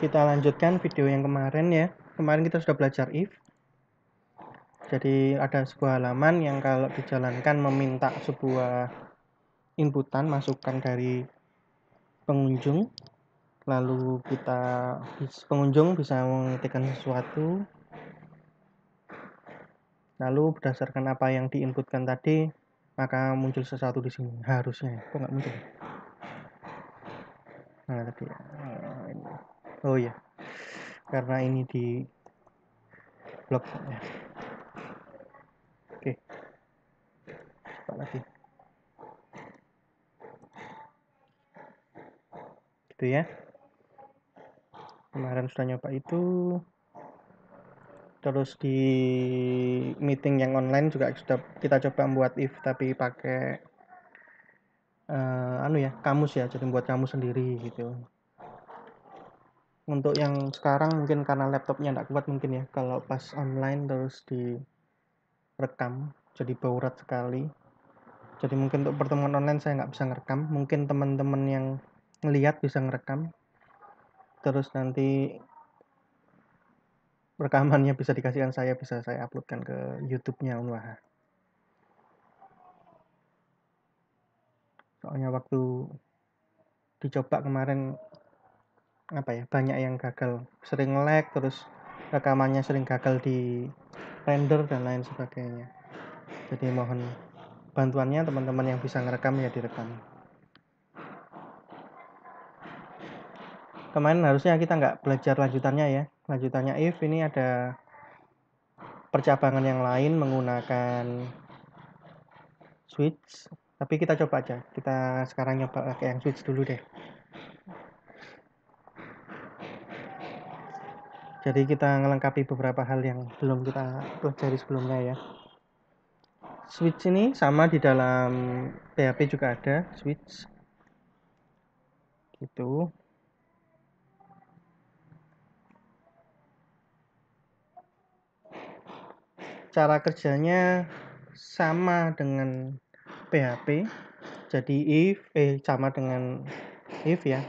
Kita lanjutkan video yang kemarin ya. Kemarin kita sudah belajar if. Jadi ada sebuah halaman yang kalau dijalankan meminta sebuah inputan, masukan dari pengunjung. Lalu pengunjung bisa mengetikkan sesuatu. Lalu berdasarkan apa yang diinputkan tadi, maka muncul sesuatu di sini. Harusnya. Kok nggak muncul? Nah, tadi. Ini. Oh iya. Karena ini di blok ya. Oke. Coba lagi. Gitu ya. Kemarin sudah nyoba itu. Terus di meeting yang online juga sudah kita coba membuat if tapi pakai kamus ya, jadi buat kamus sendiri gitu. Untuk yang sekarang mungkin karena laptopnya tidak kuat mungkin ya, kalau pas online terus direkam jadi baurat sekali. Jadi mungkin untuk pertemuan online saya nggak bisa ngerekam, mungkin teman-teman yang ngelihat bisa ngerekam. Terus nanti rekamannya bisa dikasihkan saya, bisa saya uploadkan ke YouTube-nya Unwaha. Soalnya waktu dicoba kemarin banyak yang gagal, sering lag, terus rekamannya sering gagal di render dan lain sebagainya. Jadi mohon bantuannya teman-teman yang bisa ngerekam ya direkam. Kemarin harusnya kita nggak belajar lanjutannya ya. Lanjutannya if ini ada percabangan yang lain menggunakan switch. Tapi kita coba aja. Kita sekarang nyoba pakai yang switch dulu deh. Jadi kita melengkapi beberapa hal yang belum kita pelajari sebelumnya ya. Switch ini sama di dalam PHP juga ada switch. Gitu. Cara kerjanya sama dengan PHP. Jadi sama dengan if ya.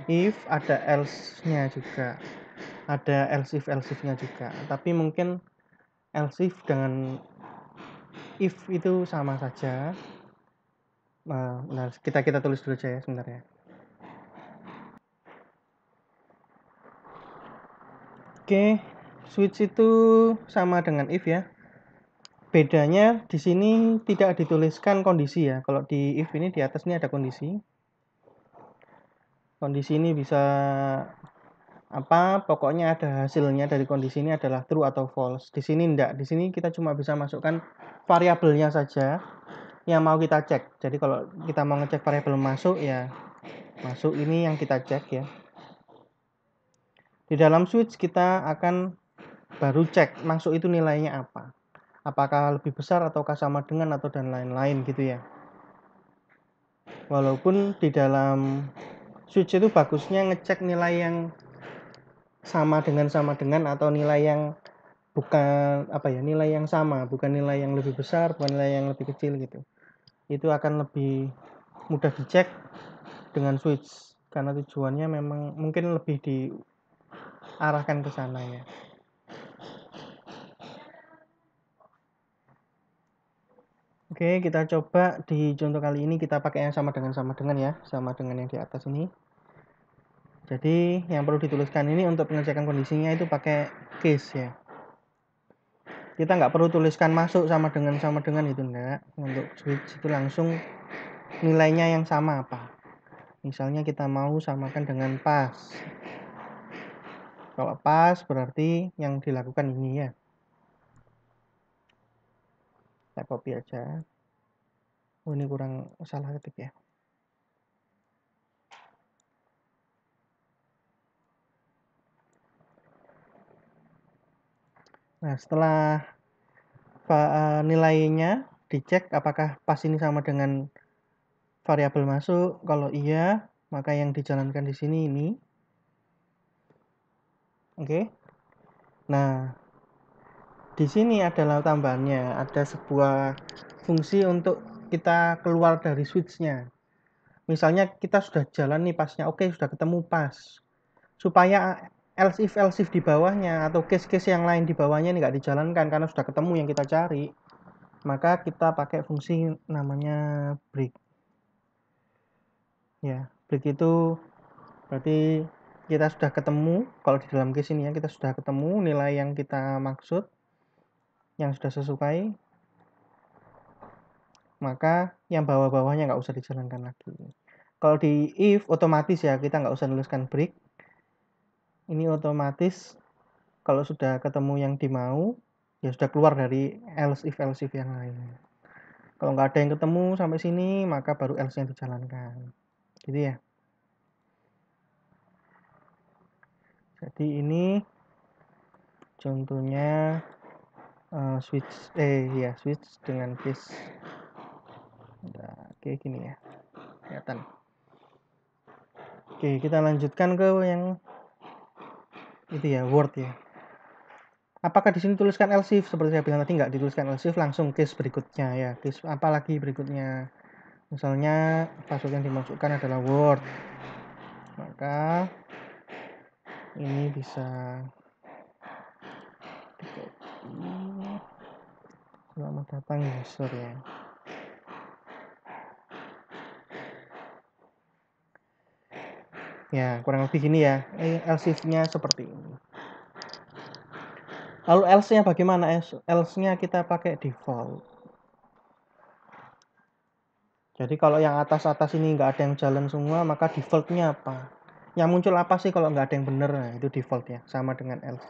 If ada else-nya juga. Ada else if-else-nya juga. Tapi mungkin else if dengan if itu sama saja. Nah, kita tulis dulu aja ya sebentar ya. Oke, switch itu sama dengan if ya. Bedanya di sini tidak dituliskan kondisi ya. Kalau di if ini di atas ini ada kondisi. Kondisi ini bisa pokoknya ada hasilnya dari kondisi ini adalah true atau false. Di sini enggak. Di sini kita cuma bisa masukkan variabelnya saja yang mau kita cek. Jadi kalau kita mau ngecek variabel masuk ya masuk ini yang kita cek ya. Di dalam switch kita akan baru cek masuk itu nilainya apa. Apakah lebih besar ataukah sama dengan atau dan lain-lain gitu ya. Walaupun di dalam switch itu bagusnya ngecek nilai yang sama dengan atau nilai yang bukan nilai yang sama, bukan nilai yang lebih besar, bukan nilai yang lebih kecil gitu. Itu akan lebih mudah dicek dengan switch karena tujuannya memang mungkin lebih diarahkan ke sana ya. Oke, kita coba di contoh kali ini kita pakai yang sama dengan ya, sama dengan yang di atas ini. Jadi yang perlu dituliskan ini untuk pengecekan kondisinya itu pakai case ya. Kita nggak perlu tuliskan masuk sama dengan itu enggak. Untuk switch itu langsung nilainya yang sama apa. Misalnya kita mau samakan dengan pas. Kalau pas berarti yang dilakukan ini ya. Kita copy aja. Oh, ini kurang salah ketik ya. Nah, setelah nilainya dicek apakah pas ini sama dengan variabel masuk. Kalau iya, maka yang dijalankan di sini ini. Oke. Nah, di sini adalah tambahannya. Ada sebuah fungsi untuk kita keluar dari switch-nya. Misalnya kita sudah jalan nih pasnya, oke sudah ketemu pas. Supaya else if di bawahnya atau case-case yang lain di bawahnya ini nggak dijalankan karena sudah ketemu yang kita cari, maka kita pakai fungsi namanya break. Ya, break itu berarti kita sudah ketemu, kalau di dalam case ini ya, kita sudah ketemu nilai yang kita maksud, yang sudah sesuai, maka yang bawah-bawahnya nggak usah dijalankan lagi. Kalau di if otomatis ya, kita nggak usah nuliskan break. Ini otomatis kalau sudah ketemu yang dimau, ya sudah keluar dari else if yang lain. Kalau nggak ada yang ketemu sampai sini, maka baru else yang dijalankan. Gitu ya. Jadi ini contohnya switch dengan case. Nah, kayak gini ya. Kelihatan. Oke, kita lanjutkan ke yang itu ya, word ya. Apakah di sini tuliskan else if seperti saya bilang tadi, nggak dituliskan else if, langsung case berikutnya ya. Case apa lagi berikutnya? Misalnya password yang dimasukkan adalah word, maka ini bisa selamat datang user ya. Ya kurang lebih gini ya. Else if-nya seperti ini. Lalu else-nya bagaimana? Else-nya kita pakai default. Jadi kalau yang atas-atas ini nggak ada yang jalan semua, maka default-nya apa? Yang muncul apa sih kalau nggak ada yang benar? Nah, itu default ya, sama dengan else.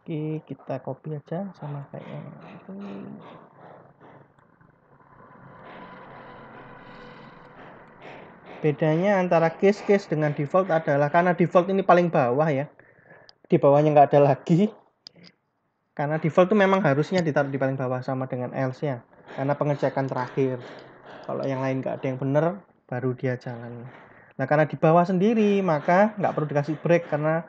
Oke, kita copy aja sama kayak yang itu. Bedanya antara case dengan default adalah karena default ini paling bawah ya. Di bawahnya nggak ada lagi. Karena default itu memang harusnya ditaruh di paling bawah sama dengan else ya. Karena pengecekan terakhir. Kalau yang lain nggak ada yang benar, baru dia jalan. Nah karena di bawah sendiri, maka nggak perlu dikasih break. Karena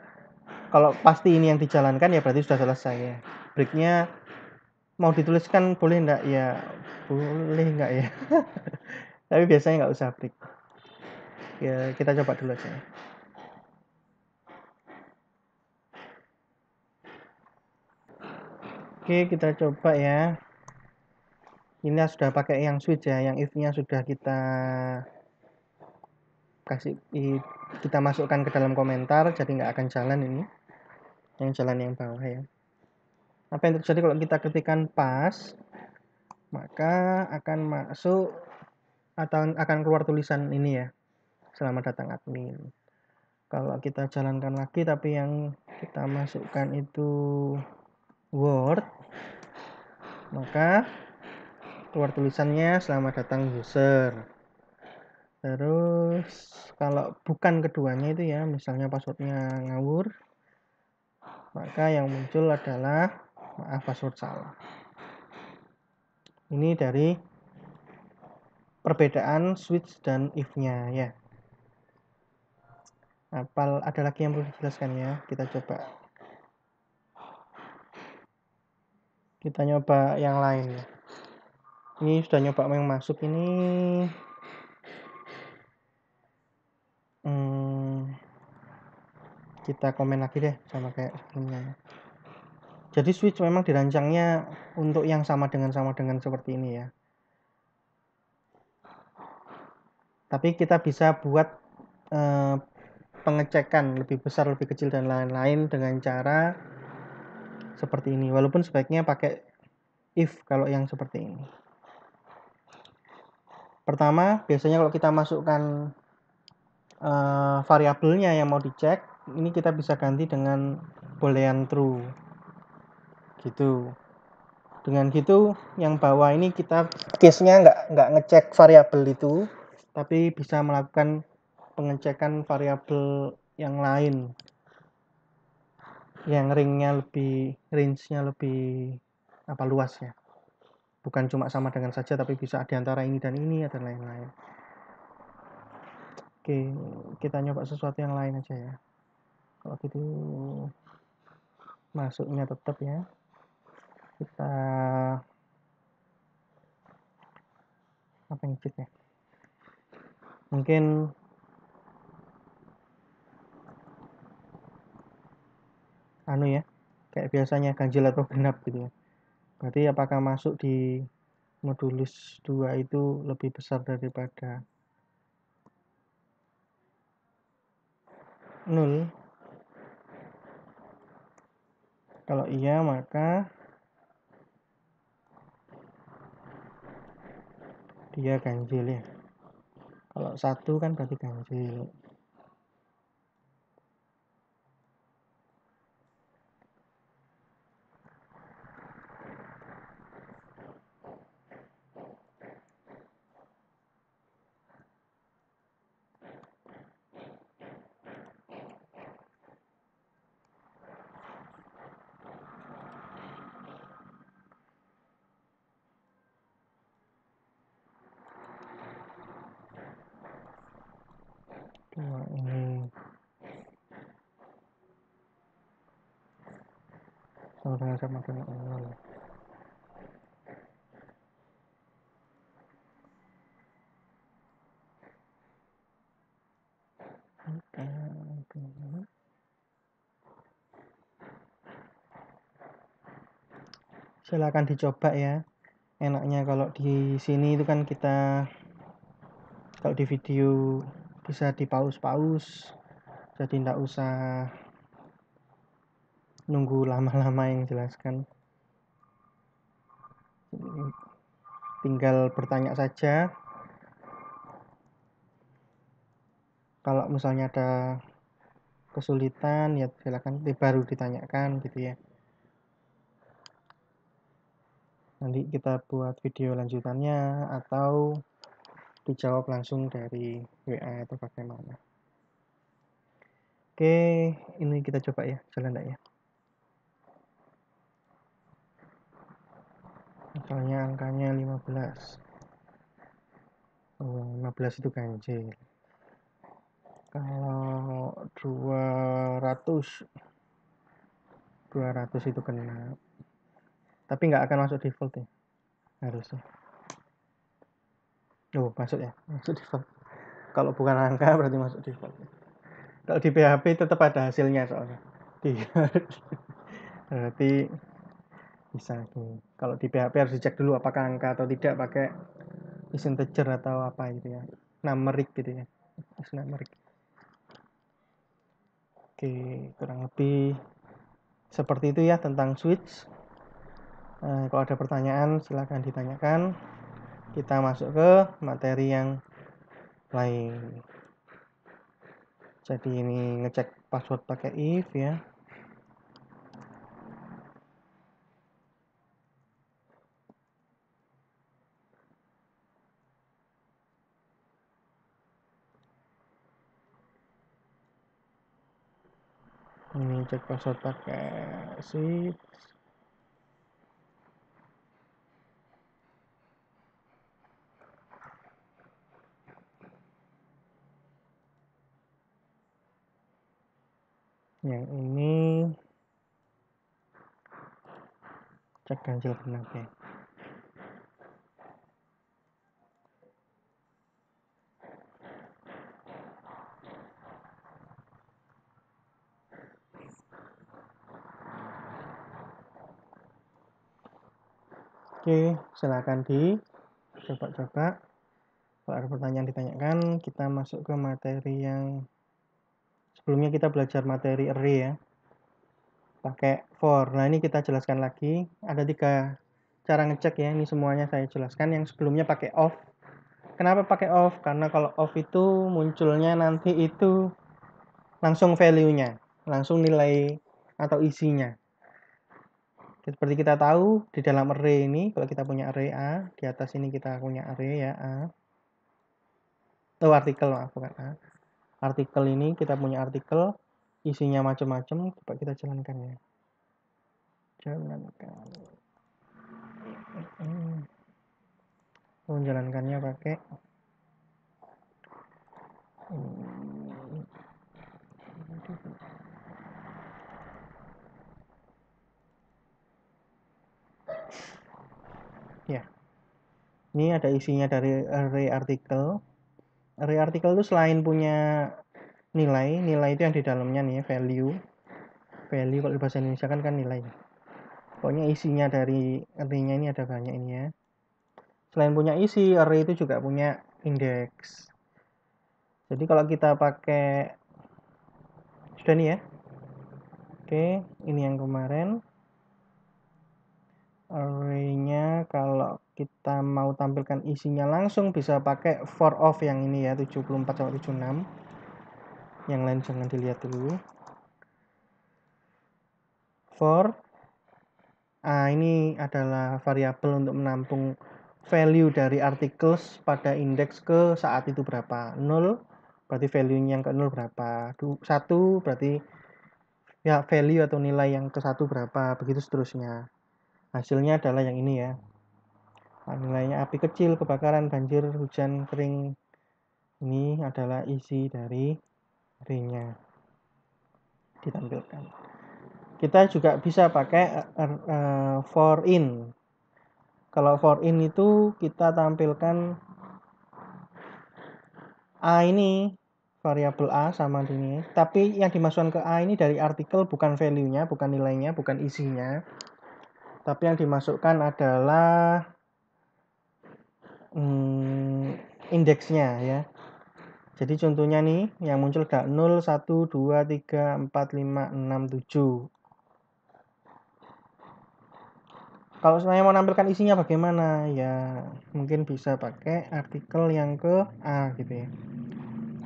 kalau pasti ini yang dijalankan ya berarti sudah selesai ya. Breaknya mau dituliskan boleh nggak? Ya boleh nggak ya. Tapi biasanya nggak usah break. Ya kita coba dulu aja. Oke, kita coba ya. Ini sudah pakai yang switch ya, yang if-nya sudah kita kita masukkan ke dalam komentar, jadi nggak akan jalan ini. Yang jalan yang bawah ya. Apa yang terjadi kalau kita ketikkan pas, maka akan masuk atau akan keluar tulisan ini ya. Selamat datang admin. Kalau kita jalankan lagi tapi yang kita masukkan itu word, maka keluar tulisannya selamat datang user. Terus kalau bukan keduanya itu ya, misalnya passwordnya ngawur, maka yang muncul adalah maaf password salah. Ini dari perbedaan switch dan if-nya ya. Ada lagi yang perlu dijelaskan ya, kita coba. Kita nyoba yang lain ya. Ini sudah nyoba yang masuk ini. Kita komen lagi deh sama kayak sebelumnya. Jadi switch memang dirancangnya untuk yang sama dengan seperti ini ya. Tapi kita bisa buat pengecekan lebih besar, lebih kecil dan lain-lain dengan cara seperti ini. Walaupun sebaiknya pakai if kalau yang seperti ini. Pertama, biasanya kalau kita masukkan variabelnya yang mau dicek, ini kita bisa ganti dengan boolean true. Gitu. Dengan gitu, yang bawah ini kita case-nya nggak ngecek variabel itu, tapi bisa melakukan pengecekan variabel yang lain. Yang range-nya lebih luas ya. Bukan cuma sama dengan saja, tapi bisa di antara ini dan ini dan lain-lain. Oke, kita nyoba sesuatu yang lain aja ya. Kalau gitu masuknya tetap ya. Kita apa yang cheat ya? Mungkin anu ya, kayak biasanya ganjil atau genap gitu ya. Berarti apakah masuk di modulus 2 itu lebih besar daripada 0? Kalau iya maka dia ganjil ya. Kalau 1 kan berarti ganjil. Dua ini sama dengan 0. Silakan dicoba ya. Enaknya kalau di sini itu kan kita, kalau di video bisa dipaus-paus, jadi tidak usah nunggu lama-lama yang jelaskan. Tinggal bertanya saja. Kalau misalnya ada kesulitan ya silakan baru ditanyakan gitu ya. Nanti kita buat video lanjutannya atau dijawab langsung dari WA atau bagaimana. Oke, ini kita coba ya, jalan enggak ya. Misalnya angkanya 15. Oh, 15 itu ganjil. Kalau 200 itu kena. Tapi nggak akan masuk default ya, harusnya. Oh, masuk ya, masuk default. Kalau bukan angka berarti masuk default. Kalau di PHP tetap ada hasilnya soalnya. Berarti bisa tuh. Kalau di PHP harus dicek dulu apakah angka atau tidak pakai is integer atau apa gitu ya. Numeric gitu ya. Is numeric. Oke, kurang lebih seperti itu ya tentang switch. Kalau ada pertanyaan silahkan ditanyakan. Kita masuk ke materi yang lain. Jadi ini ngecek password pakai if ya. Ini cek password pakai switch. Yang ini cek ganjil genap ya. Oke, silakan dicoba-coba. Kalau ada pertanyaan ditanyakan, kita masuk ke materi yang sebelumnya kita belajar materi array ya. Pakai for. Nah, ini kita jelaskan lagi. Ada 3 cara ngecek ya. Ini semuanya saya jelaskan. Yang sebelumnya pakai off. Kenapa pakai off? Karena kalau off itu munculnya nanti itu langsung value-nya, langsung nilai atau isinya. Seperti kita tahu di dalam array ini, kalau kita punya array A, di atas ini kita punya array ya A. Oh, artikel, maaf, bukan A. Artikel ini kita punya artikel, isinya macam-macam. Coba kita jalankan ya. Jalankan. Menjalankannya pakai ya. Ini ada isinya dari array artikel. Array artikel itu selain punya nilai itu yang di dalamnya nih value value, kalau di bahasa Indonesia kan nilai. Pokoknya isinya dari arraynya ini ada banyak ini ya. Selain punya isi, array itu juga punya indeks. Jadi kalau kita pakai, sudah nih ya. Oke, ini yang kemarin. Arraynya kalau kita mau tampilkan isinya langsung bisa pakai for of yang ini ya, 74 sampai 76. Yang lain jangan dilihat dulu. For ini adalah variabel untuk menampung value dari articles pada indeks ke saat itu berapa. 0 berarti value-nya yang ke 0 berapa. 1 berarti ya value atau nilai yang ke 1 berapa, begitu seterusnya. Hasilnya adalah yang ini ya. Nilainya api kecil, kebakaran, banjir, hujan, kering. Ini adalah isi dari array-nya ditampilkan. Kita juga bisa pakai for in. Kalau for in itu kita tampilkan A ini, variabel A sama ini. Tapi yang dimasukkan ke A ini dari artikel bukan value-nya, bukan nilainya, bukan isinya. Tapi yang dimasukkan adalah indeksnya ya. Jadi contohnya nih yang muncul ada 0, 1, 2, 3, 4, 5, 6, 7. Kalau saya mau nampilkan isinya bagaimana? Ya mungkin bisa pakai artikel yang ke A gitu ya.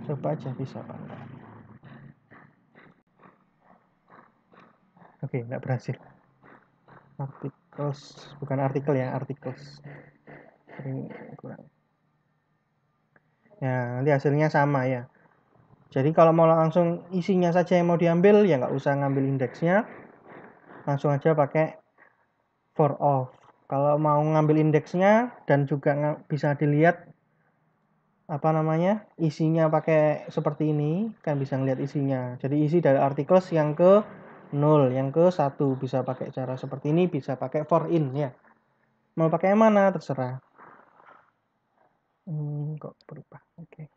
Coba aja bisa Pak. Oke, nggak berhasil. Articles, bukan artikel ya, articles. Ini kurang. Ya, nanti hasilnya sama ya. Jadi kalau mau langsung isinya saja yang mau diambil, ya nggak usah ngambil indeksnya. Langsung aja pakai for of. Kalau mau ngambil indeksnya dan juga bisa dilihat isinya pakai seperti ini, kan bisa ngeliat isinya. Jadi isi dari articles yang ke 0, yang ke 1 bisa pakai cara seperti ini, bisa pakai for in ya. Mau pakai yang mana terserah. Kok berubah. Oke.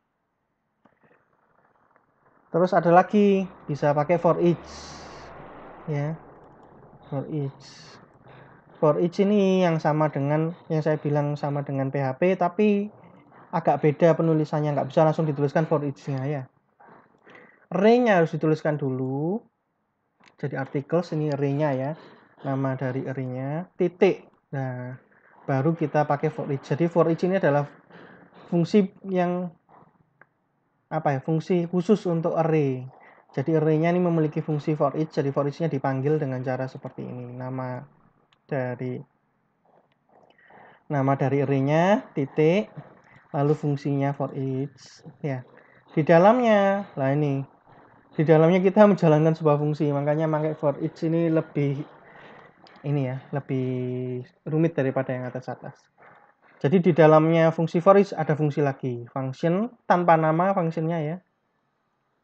Terus ada lagi bisa pakai for each ya. For each ini yang sama dengan yang saya bilang sama dengan PHP, tapi agak beda penulisannya, nggak bisa langsung dituliskan for each-nya ya. Array-nya harus dituliskan dulu. Jadi articles ini array-nya ya. Nama dari array-nya, titik. Nah, baru kita pakai for each. Jadi for each ini adalah fungsi yang fungsi khusus untuk array. Jadi array-nya ini memiliki fungsi for each. Jadi for each-nya dipanggil dengan cara seperti ini. Nama dari array-nya titik, lalu fungsinya for each ya. Di dalamnya kita menjalankan sebuah fungsi, makanya pakai for each ini lebih rumit daripada yang atas. Jadi di dalamnya fungsi for each ada fungsi lagi, function tanpa nama functionnya ya.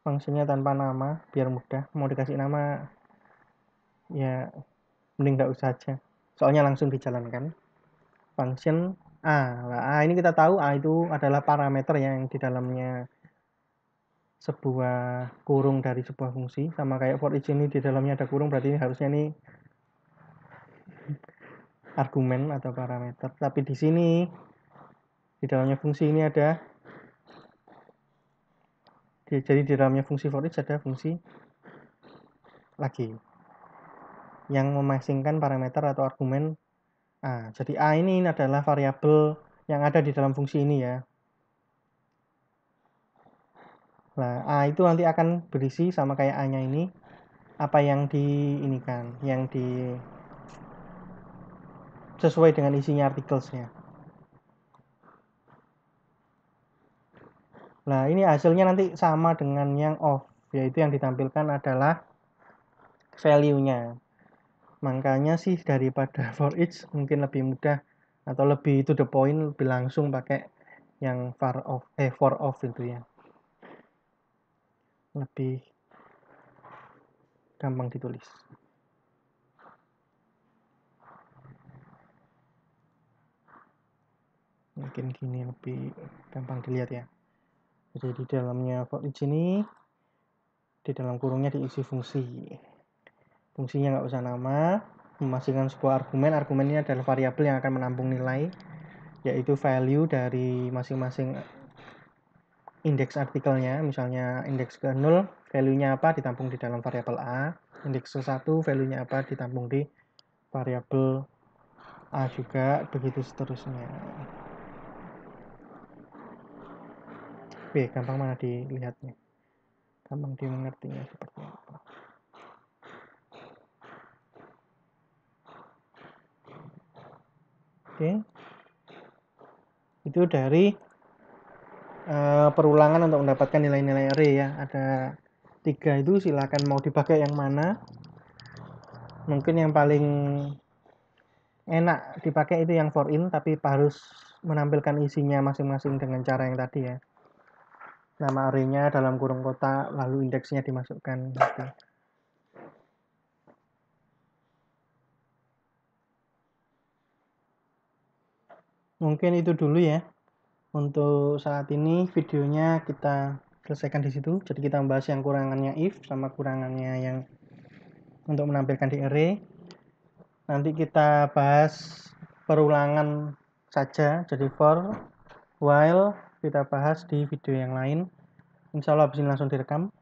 Fungsinya tanpa nama biar mudah. Mau dikasih nama ya mending nggak usah aja, soalnya langsung dijalankan. Function A ini kita tahu A itu adalah parameter yang di dalamnya sebuah kurung dari sebuah fungsi, sama kayak for each ini di dalamnya ada kurung, berarti harusnya ini argumen atau parameter. Tapi di sini di dalamnya fungsi ini ada, jadi di dalamnya fungsi for each ada fungsi lagi yang memasingkan parameter atau argumen A. Jadi A ini adalah variabel yang ada di dalam fungsi ini ya. Nah, A itu nanti akan berisi sama kayak A-nya ini, apa yang sesuai dengan isinya artikelnya. Nah, ini hasilnya nanti sama dengan yang of, yaitu yang ditampilkan adalah value-nya. Makanya sih daripada for each mungkin lebih mudah atau lebih to the point, lebih langsung pakai yang for of itu ya. Lebih gampang ditulis. Mungkin gini lebih gampang dilihat ya. Jadi di dalamnya for each ini, di dalam kurungnya diisi fungsi. Fungsinya nggak usah nama, memasukkan sebuah argumen. Argumen ini adalah variabel yang akan menampung nilai, yaitu value dari masing-masing indeks artikelnya. Misalnya indeks ke 0, value-nya apa ditampung di dalam variabel A. Indeks ke 1, value-nya apa ditampung di variabel A juga, begitu seterusnya. Gampang mana dilihatnya, gampang dimengertinya seperti apa. Oke, itu dari perulangan untuk mendapatkan nilai-nilai array ya. Ada 3 itu, silakan mau dipakai yang mana. Mungkin yang paling enak dipakai itu yang for in, tapi harus menampilkan isinya masing-masing dengan cara yang tadi ya. Nama array-nya dalam kurung kotak, lalu indeksnya dimasukkan gitu. Mungkin itu dulu ya. Untuk saat ini videonya kita selesaikan di situ. Jadi kita membahas yang kurangannya if sama kurangannya yang untuk menampilkan di array. Nanti kita bahas perulangan saja. Jadi for, while kita bahas di video yang lain. Insya Allah habis ini langsung direkam.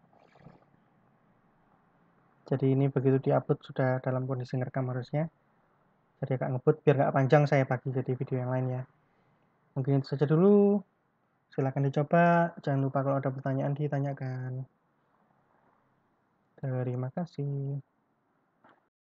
Jadi ini begitu diupload sudah dalam kondisi ngerekam harusnya. Jadi agak ngebut biar nggak panjang, saya bagi jadi video yang lain ya. Mungkin itu saja dulu. Silahkan dicoba. Jangan lupa kalau ada pertanyaan ditanyakan. Terima kasih.